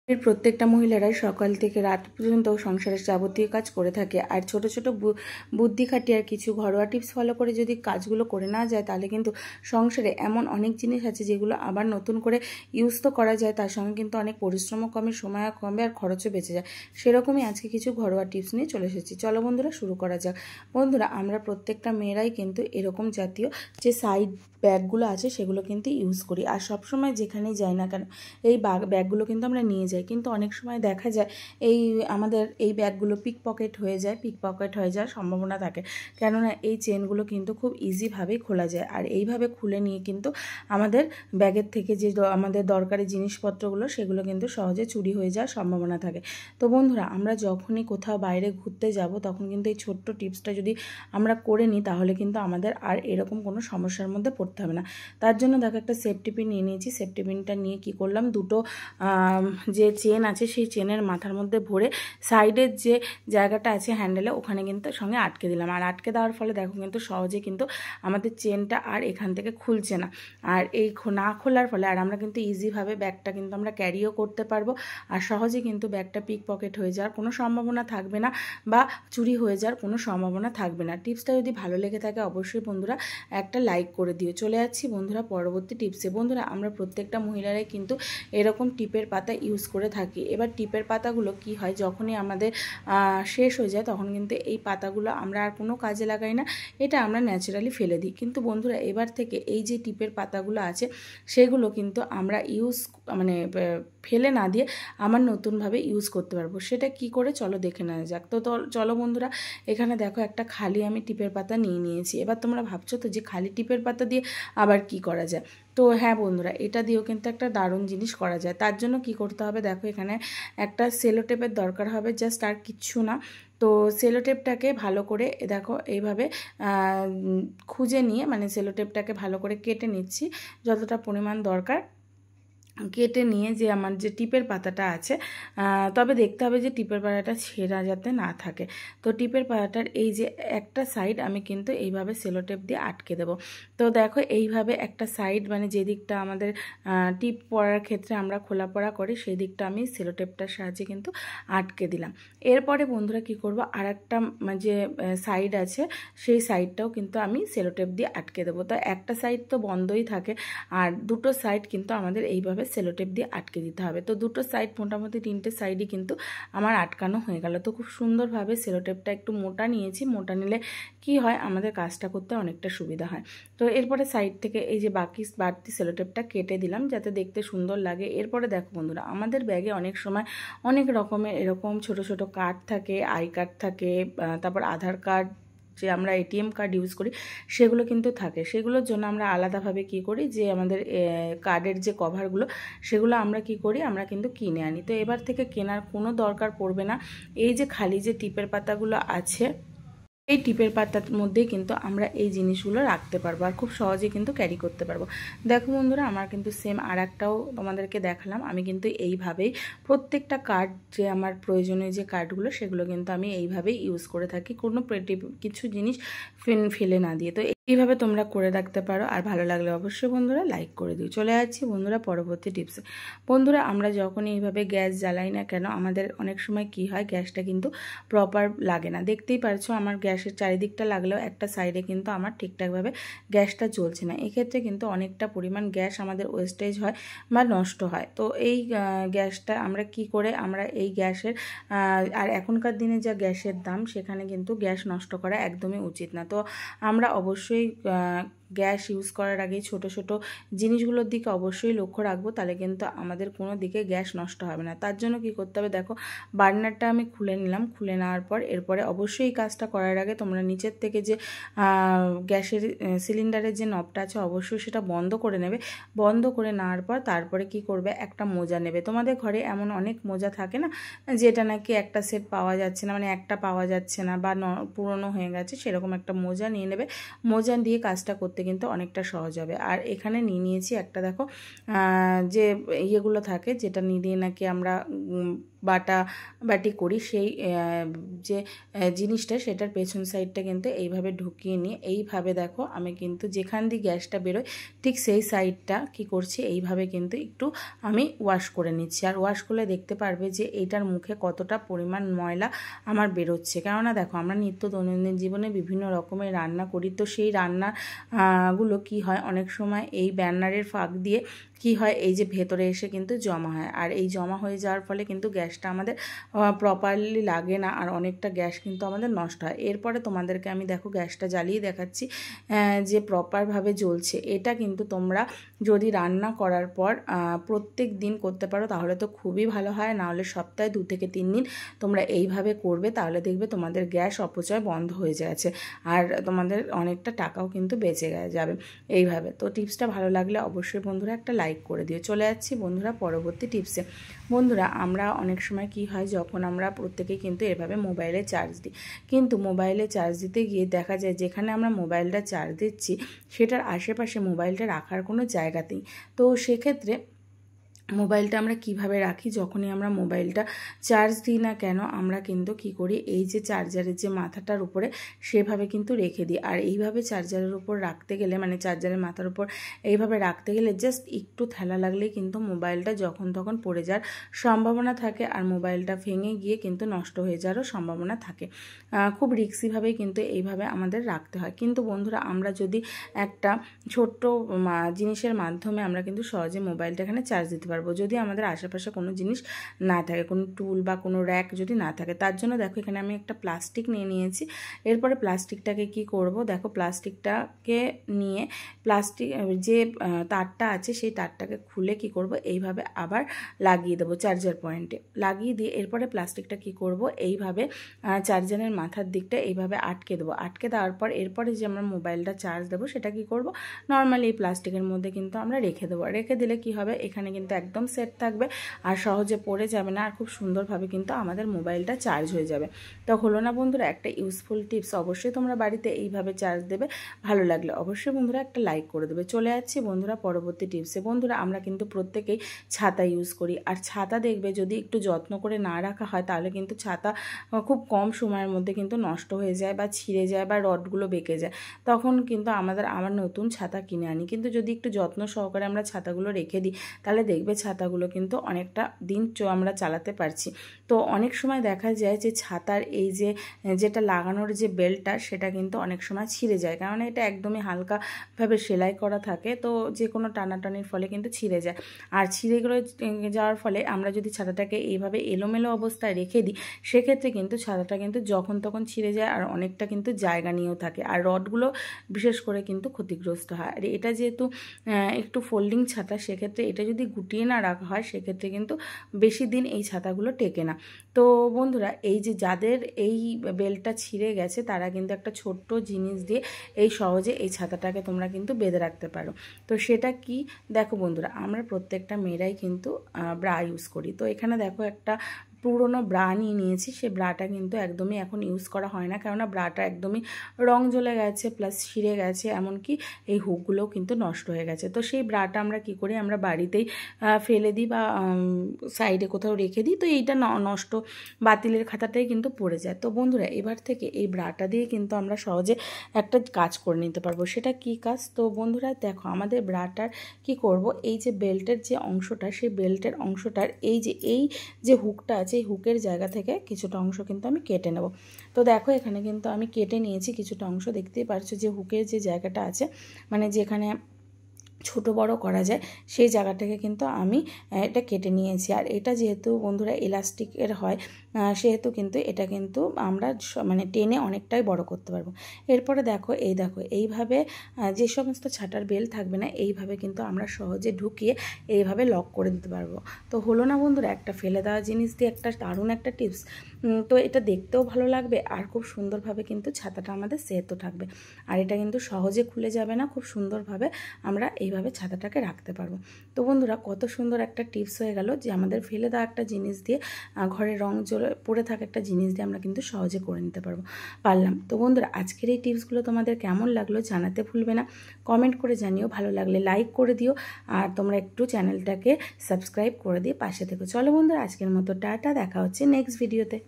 এর প্রত্যেকটা মহিলারাই সকাল থেকে রাত পর্যন্ত সংসারের যাবতীয় কাজ করে থাকে। আর ছোট ছোট বুদ্ধি খাটিয়ে আর কিছু ঘরোয়া টিপস ফলো করে যদি কাজগুলো করে না যায়, তাহলে কিন্তু সংসারে এমন অনেক জিনিস আছে যেগুলো আবার নতুন করে ইউজ তো করা যায়, তার সঙ্গে কিন্তু অনেক পরিশ্রমও কমে, সময়ও কমে, আর খরচও বেঁচে যায়। সেরকমই আজকে কিছু ঘরোয়া টিপস নিয়ে চলে এসেছি। চলো বন্ধুরা শুরু করা যাক। বন্ধুরা, আমরা প্রত্যেকটা মেয়েরাই কিন্তু এরকম জাতীয় যে সাইড ব্যাগগুলো আছে সেগুলো কিন্তু ইউজ করি। আর সবসময় যেখানেই যাই না কেন এই ব্যাগগুলো কিন্তু আমরা নিয়ে যাই, কিন্তু অনেক সময় দেখা যায় আমাদের এই ব্যাগগুলো পিক পকেট হয়ে যাওয়ার সম্ভাবনা থাকে। কেননা এই চেনগুলো কিন্তু খুব ইজিভাবেই খোলা যায়, আর এইভাবে খুলে নিয়ে কিন্তু আমাদের ব্যাগের থেকে যে আমাদের দরকারি জিনিসপত্রগুলো সেগুলো কিন্তু সহজে চুরি হয়ে যাওয়ার সম্ভাবনা থাকে। তো বন্ধুরা, আমরা যখনই কোথাও বাইরে ঘুরতে যাব তখন কিন্তু এই ছোট্ট টিপসটা যদি আমরা করে নিই, তাহলে কিন্তু আমাদের আর এরকম কোনো সমস্যার মধ্যে পড়তে হবে না। তার জন্য দেখো একটা সেফটি পিন নিয়ে নিয়েছি। সেফটি পিনটা নিয়ে কি করলাম, দুটো যে চেন আছে সেই চেনের মাথার মধ্যে ভরে সাইডের যে জায়গাটা আছে হ্যান্ডেলে ওখানে কিন্তু সঙ্গে আটকে দিলাম। আর আটকে দেওয়ার ফলে দেখো কিন্তু সহজে কিন্তু আমাদের চেনটা আর এখান থেকে খুলছে না। আর এই না খোলার ফলে আর আমরা কিন্তু ইজিভাবে ব্যাগটা কিন্তু আমরা ক্যারিও করতে পারবো, আর সহজে কিন্তু ব্যাগটা পিক পকেট হয়ে যাওয়ার কোনো সম্ভাবনা থাকবে না বা চুরি হয়ে যাওয়ার কোনো সম্ভাবনা থাকবে না। টিপসটা যদি ভালো লেগে থাকে অবশ্যই বন্ধুরা একটা লাইক করে দিও। চলে যাচ্ছি বন্ধুরা পরবর্তী টিপসে। বন্ধুরা, আমরা প্রত্যেকটা মহিলারাই কিন্তু এরকম টিপের পাতা ইউজ করে থাকি। এবার টিপের পাতাগুলো কি হয়, যখনই আমাদের শেষ হয়ে যায় তখন কিন্তু এই পাতাগুলো আমরা আর কোনো কাজে লাগাই না, এটা আমরা ন্যাচারালি ফেলে দিই। কিন্তু বন্ধুরা, এবার থেকে এই যে টিপের পাতাগুলো আছে সেগুলো কিন্তু আমরা ফেলে না দিয়ে আমার নতুনভাবে ইউজ করতে পারবো। সেটা কি করে চলো দেখে নেওয়া যাক। তো চলো বন্ধুরা, এখানে দেখো একটা খালি আমি টিপের পাতা নিয়ে নিয়েছি। এবার তোমরা ভাবছো তো যে খালি টিপের পাতা দিয়ে আবার কি করা যায়। তো হ্যাঁ বন্ধুরা, এটা দিয়েও কিন্তু একটা দারুণ জিনিস করা যায়। তার জন্য কি করতে হবে, দেখো এখানে একটা সেলো টেপের দরকার হবে, জাস্ট আর কিচ্ছু না। তো সেলো টেপটাকে ভালো করে দেখো এইভাবে খুঁজে নিয়ে সেলো টেপটাকে ভালো করে কেটে নিচ্ছি যতটা পরিমাণ দরকার। কেটে নিয়ে যে আমার যে টিপের পাতাটা আছে, তবে দেখতে হবে যে টিপের পাতাটা ছেঁড়া যাতে না থাকে। তো টিপের পাতাটার এই যে একটা সাইড আমি কিন্তু এইভাবে সেলো টেপ দিয়ে আটকে দেবো। তো দেখো এইভাবে একটা সাইড যে দিকটা আমাদের টিপ পরার ক্ষেত্রে আমরা খোলা পড়া করি সেই দিকটা আমি সেলো টেপটার সাহায্যে কিন্তু আটকে দিলাম। এরপরে বন্ধুরা কি করব, আর একটা যে সাইড আছে সেই সাইডটাও কিন্তু আমি সেলো টেপ দিয়ে আটকে দেবো। তো একটা সাইড তো বন্ধই থাকে, আর দুটো সাইড কিন্তু আমাদের এইভাবে সেলো টেপ দিয়ে আটকে দিতে হবে। তো দুটো সাইড, মোটামুটি তিনটে সাইডই কিন্তু আমার আটকানো হয়ে গেল। তো খুব সুন্দরভাবে সেলো টেপটা একটু মোটা নিয়েছি। মোটা নিলে কি হয়, আমাদের কাজটা করতে অনেকটা সুবিধা হয়। তো এরপরে সাইড থেকে এই যে বাড়তি সেলো টেপটা কেটে দিলাম যাতে দেখতে সুন্দর লাগে। এরপরে দেখো বন্ধুরা, আমাদের ব্যাগে অনেক সময় অনেক রকমের এরকম ছোট ছোট কার্ড থাকে, আই কার্ড থাকে, তারপর আধার কার্ড, যে আমরা এটিএম কার্ড ইউজ করি সেগুলো কিন্তু থাকে। সেগুলোর জন্য আমরা আলাদাভাবে কি করি, যে আমাদের কার্ডের যে কভারগুলো সেগুলো আমরা কি করি, আমরা কিন্তু কিনে আনি। তো এবার থেকে কেনার কোনো দরকার পড়বে না। এই যে খালি যে টিপের পাতাগুলো আছে এই টিপের পাতার মধ্যেই কিন্তু আমরা এই জিনিসগুলো রাখতে পারবো, আর খুব সহজেই কিন্তু ক্যারি করতে পারবো। দেখো বন্ধুরা, আমার কিন্তু সেম আর একটাও তোমাদেরকে দেখালাম। আমি কিন্তু এইভাবেই প্রত্যেকটা কার্ড, যে আমার প্রয়োজনীয় যে কার্ডগুলো সেগুলো কিন্তু আমি এইভাবেই ইউজ করে থাকি, কোনো কিছু জিনিস ফেলে না দিয়ে। তো এইভাবে তোমরা করে রাখতে পারো। আর ভালো লাগলে অবশ্যই বন্ধুরা লাইক করে দিও। চলে যাচ্ছি বন্ধুরা পরবর্তী টিপসে। বন্ধুরা, আমরা যখন এইভাবে গ্যাস জ্বালাই না কেন, আমাদের অনেক সময় কি হয়, গ্যাসটা কিন্তু প্রপার লাগে না। দেখতেই পারছো আমার গ্যাসের চারিদিকটা লাগলেও একটা সাইডে কিন্তু আমার ঠিকঠাকভাবে গ্যাসটা জ্বলছে না। এক্ষেত্রে কিন্তু অনেকটা পরিমাণ গ্যাস আমাদের ওয়েস্টেজ হয় বা নষ্ট হয়। তো এই গ্যাসটা আমরা কি করে, আমরা এই গ্যাসের আর এখনকার দিনে যা গ্যাসের দাম, সেখানে কিন্তু গ্যাস নষ্ট করা একদমই উচিত না। তো আমরা অবশ্যই গ্যাস ইউজ করার আগে ছোট ছোট জিনিসগুলোর দিকে অবশ্যই লক্ষ্য রাখবো, তাহলে কিন্তু আমাদের কোনো দিকে গ্যাস নষ্ট হবে না। তার জন্য কি করতে হবে, দেখো বার্নারটা আমি খুলে নিলাম। খুলে নেওয়ার পর এরপরে অবশ্যই এই কাজটা করার আগে তোমরা নিচের থেকে যে গ্যাসের সিলিন্ডারের যে নবটা আছে অবশ্যই সেটা বন্ধ করে নেবে। বন্ধ করে নেওয়ার পর তারপরে কি করবে, একটা মোজা নেবে। তোমাদের ঘরে এমন অনেক মোজা থাকে না, যেটা নাকি একটা সেট পাওয়া যাচ্ছে না, একটা পাওয়া যাচ্ছে না বা পুরনো হয়ে গেছে, সেরকম একটা মোজা নিয়ে নেবে। মোজা দিয়ে কাজটা করতে করতে কিন্তু অনেকটা সহজ হবে। আর এখানে নিয়ে নিয়েছি একটা, দেখো যে ইয়েগুলো থাকে যেটা নিয়ে নাকি আমরা বাটি করি, সেই যে জিনিসটা সেটার পেছন সাইডটা কিন্তু এইভাবে ঢুকিয়ে নিয়ে এইভাবে দেখো আমি কিন্তু যেখান দিয়ে গ্যাসটা বেরোয় ঠিক সেই সাইডটা কি করছি এইভাবে কিন্তু একটু আমি ওয়াশ করে নিচ্ছি। আর ওয়াশ করলে দেখতে পারবে যে এইটার মুখে কতটা পরিমাণ ময়লা আমার বেরোচ্ছে। কেননা দেখো আমরা নিত্য দৈনন্দিন জীবনে বিভিন্ন রকমের রান্না করি, তো সেই রান্নাগুলো কি হয় অনেক সময় এই বার্নারের ফাঁক দিয়ে কি হয় এই যে ভেতরে এসে কিন্তু জমা হয়, আর এই জমা হয়ে যাওয়ার ফলে কিন্তু গ্যাসটা আমাদের প্রপারলি লাগে না, আর অনেকটা গ্যাস কিন্তু আমাদের নষ্ট হয়। এরপরে তোমাদেরকে আমি দেখো গ্যাসটা জ্বালিয়ে দেখাচ্ছি যে প্রপারভাবে জ্বলছে। এটা কিন্তু তোমরা যদি রান্না করার পর প্রত্যেক দিন করতে পারো তাহলে তো খুবই ভালো হয়, নাহলে সপ্তাহে 2 থেকে 3 দিন তোমরা এইভাবে করবে, তাহলে দেখবে তোমাদের গ্যাস অপচয় বন্ধ হয়ে যাচ্ছে আর তোমাদের অনেকটা টাকাও কিন্তু বেঁচে যাবে এইভাবে। তো টিপসটা ভালো লাগলে অবশ্যই বন্ধুরা একটা লাইক করে দিও। চলে যাচ্ছি বন্ধুরা পরবর্তী টিপসে। বন্ধুরা আমরা অনেক সময় কি হয় যখন আমরা প্রত্যেকেই কিন্তু এভাবে মোবাইলে চার্জ দিই, কিন্তু মোবাইলে চার্জ দিতে গিয়ে দেখা যায় যেখানে আমরা মোবাইলটা চার্জ দিচ্ছি সেটার আশেপাশে মোবাইলটা রাখার কোনো জায়গাতেই। তো সেক্ষেত্রে মোবাইলটা আমরা কিভাবে রাখি, যখনই আমরা মোবাইলটা চার্জ দিই না কেন আমরা কিন্তু কি করি এই যে চার্জারের যে মাথাটার উপরে সেভাবে কিন্তু রেখে দিই। আর এইভাবে চার্জারের উপর রাখতে গেলে মানে চার্জারের মাথার উপর এইভাবে রাখতে গেলে জাস্ট একটু ঠেলা লাগলেই কিন্তু মোবাইলটা যখন তখন পড়ে যাওয়ার সম্ভাবনা থাকে, আর মোবাইলটা ভেঙে গিয়ে কিন্তু নষ্ট হয়ে যাওয়ারও সম্ভাবনা থাকে। খুব রিস্কিভাবেই কিন্তু এইভাবে আমাদের রাখতে হয়। কিন্তু বন্ধুরা আমরা যদি একটা ছোট্ট জিনিসের মাধ্যমে আমরা কিন্তু সহজে মোবাইলটা এখানে চার্জ দিতে পারবো, যদি আমাদের আশেপাশে কোনো জিনিস না থাকে, কোনো টুল বা কোনো র্যাক যদি না থাকে। তার জন্য দেখো এখানে আমি একটা প্লাস্টিক নিয়ে নিয়েছি। এরপরে প্লাস্টিকটাকে কি করব, দেখো প্লাস্টিকটাকে নিয়ে প্লাস্টিক যে তারটা আছে সেই তারটাকে খুলে কি করব এইভাবে আবার লাগিয়ে দেবো চার্জার পয়েন্টে, লাগিয়ে দিয়ে এরপরে প্লাস্টিকটা কি করব এইভাবে চার্জারের মাথার দিকটা এইভাবে আটকে দেবো। আটকে দেওয়ার পর এরপরে যে আমরা মোবাইলটা চার্জ দেবো সেটা কি করব নর্মালি এই প্লাস্টিকের মধ্যে কিন্তু আমরা রেখে দেবো। রেখে দিলে কি হবে এখানে কিন্তু একদম সেট থাকবে আর সহজে পড়ে যাবে না, আর খুব সুন্দরভাবে কিন্তু আমাদের মোবাইলটা চার্জ হয়ে যাবে। তো হলো না বন্ধুরা একটা ইউজফুল টিপস, অবশ্যই তোমরা বাড়িতে এইভাবে চার্জ দেবে। ভালো লাগলে অবশ্যই বন্ধুরা একটা লাইক করে দেবে। চলে যাচ্ছি বন্ধুরা পরবর্তী টিপসে। বন্ধুরা আমরা কিন্তু প্রত্যেকেই ছাতা ইউজ করি, আর ছাতা দেখবে যদি একটু যত্ন করে না রাখা হয় তাহলে কিন্তু ছাতা খুব কম সময়ের মধ্যে কিন্তু নষ্ট হয়ে যায় বা ছিঁড়ে যায় বা রডগুলো বেঁকে যায়। তখন কিন্তু আমার নতুন ছাতা কিনে আনি, কিন্তু যদি একটু যত্ন সহকারে আমরা ছাতাগুলো রেখে দিই তাহলে দেখবে ছাতাগুলো কিন্তু অনেকটা দিন আমরা চালাতে পারছি। তো অনেক সময় দেখা যায় যে ছাতার এই যে যেটা লাগানোর যে বেল্টটা সেটা কিন্তু অনেক সময় ছিঁড়ে যায়, কারণ এটা একদমই হালকাভাবে সেলাই করা থাকে, তো যে কোনো টানাটানির ফলে কিন্তু ছিঁড়ে যায়। আর ছিঁড়ে যাওয়ার ফলে আমরা যদি ছাতাটাকে এইভাবে এলোমেলো অবস্থায় রেখে দিই সেক্ষেত্রে কিন্তু ছাতাটা কিন্তু যখন তখন ছিঁড়ে যায় আর অনেকটা কিন্তু জায়গা নিয়েও থাকে, আর রডগুলো বিশেষ করে কিন্তু ক্ষতিগ্রস্ত হয়। আর এটা যেহেতু একটু ফোল্ডিং ছাতা সেক্ষেত্রে এটা যদি গুটিয়ে না রাখা হয় সেক্ষেত্রে কিন্তু বেশি দিন এই ছাতাগুলো টেকে না। তো বন্ধুরা এই যে যাদের এই বেল্টটা ছিঁড়ে গেছে তারা কিন্তু একটা ছোট্ট জিনিস দিয়ে এই সহজে এই ছাতাটাকে তোমরা কিন্তু বেঁধে রাখতে পারো। তো সেটা কি দেখো বন্ধুরা আমরা প্রত্যেকটা মেয়েরাই কিন্তু ব্রা ইউজ করি। তো এখানে দেখো একটা পুরোনো ব্রা নিয়ে নিয়েছি, সেই ব্রাটা কিন্তু একদমই এখন ইউজ করা হয় না, কেননা ব্রাটা একদমই রং জ্বলে গেছে প্লাস ছিঁড়ে গেছে, এমনকি এই হুকগুলোও কিন্তু নষ্ট হয়ে গেছে। তো সেই ব্রাটা আমরা কি করি আমরা বাড়িতেই ফেলে দিই বা সাইডে কোথাও রেখে দিই, তো এইটা নষ্ট বাতিলের খাতাটাই কিন্তু পড়ে যায়। তো বন্ধুরা এবার থেকে এই ব্রাটা দিয়ে কিন্তু আমরা সহজে একটা কাজ করে নিতে পারবো। সেটা কি কাজ, তো বন্ধুরা দেখো আমাদের ব্রাটার কি করব এই যে বেল্টের যে অংশটা সেই বেল্টের অংশটার এই যে হুকটা আছে এই হুকের জায়গা থেকে কিছুটা অংশ কিন্তু আমি কেটে নেব। তো দেখো এখানে কিন্তু আমি কেটে নিয়েছি কিছুটা অংশ, দেখতেই পারছো যে হুকের যে জায়গাটা আছে মানে যেখানে ছোট বড় করা যায় সেই জায়গাটাকে কিন্তু আমি এটা কেটে নিয়েছি। আর এটা যেহেতু বন্ধুরা এলাস্টিকের হয় সেহেতু কিন্তু এটা কিন্তু আমরা মানে টেনে অনেকটাই বড় করতে পারবো। এরপরে দেখো এইভাবে যে সমস্ত ছাটার বেল থাকবে না এইভাবে কিন্তু আমরা সহজে ঢুকিয়ে এইভাবে লক করে দিতে পারবো। তো হলো না বন্ধুরা একটা ফেলে দেওয়া জিনিস দিয়ে একটা দারুণ একটা টিপস। তো এটা দেখতেও ভালো লাগবে আর খুব সুন্দরভাবে কিন্তু ছাতাটা আমাদের সেটও থাকবে, আর এটা কিন্তু সহজে খুলে যাবে না, খুব সুন্দরভাবে আমরা এইভাবে কিভাবে ছাতাটাকে রাখতে পারবো। তো বন্ধুরা, কত সুন্দর একটা টিপস হয়ে গেল যে আমাদের ফেলে দেওয়া একটা জিনিস দিয়ে, ঘরে রং পড়ে থাকা একটা জিনিস দিয়ে আমরা কিন্তু সহজে করে নিতে পারলাম। তো বন্ধুরা, আজকের এই টিপসগুলো তোমাদের কেমন লাগলো জানাতে ভুলবে না, কমেন্ট করে জানিও। ভালো লাগলে লাইক করে দিও, আর তোমরা একটু চ্যানেলটাকে সাবস্ক্রাইব করে দিয়ে পাশে থেকো। চলো বন্ধুরা, আজকের মতো টাটা, দেখা হচ্ছে নেক্সট ভিডিওতে।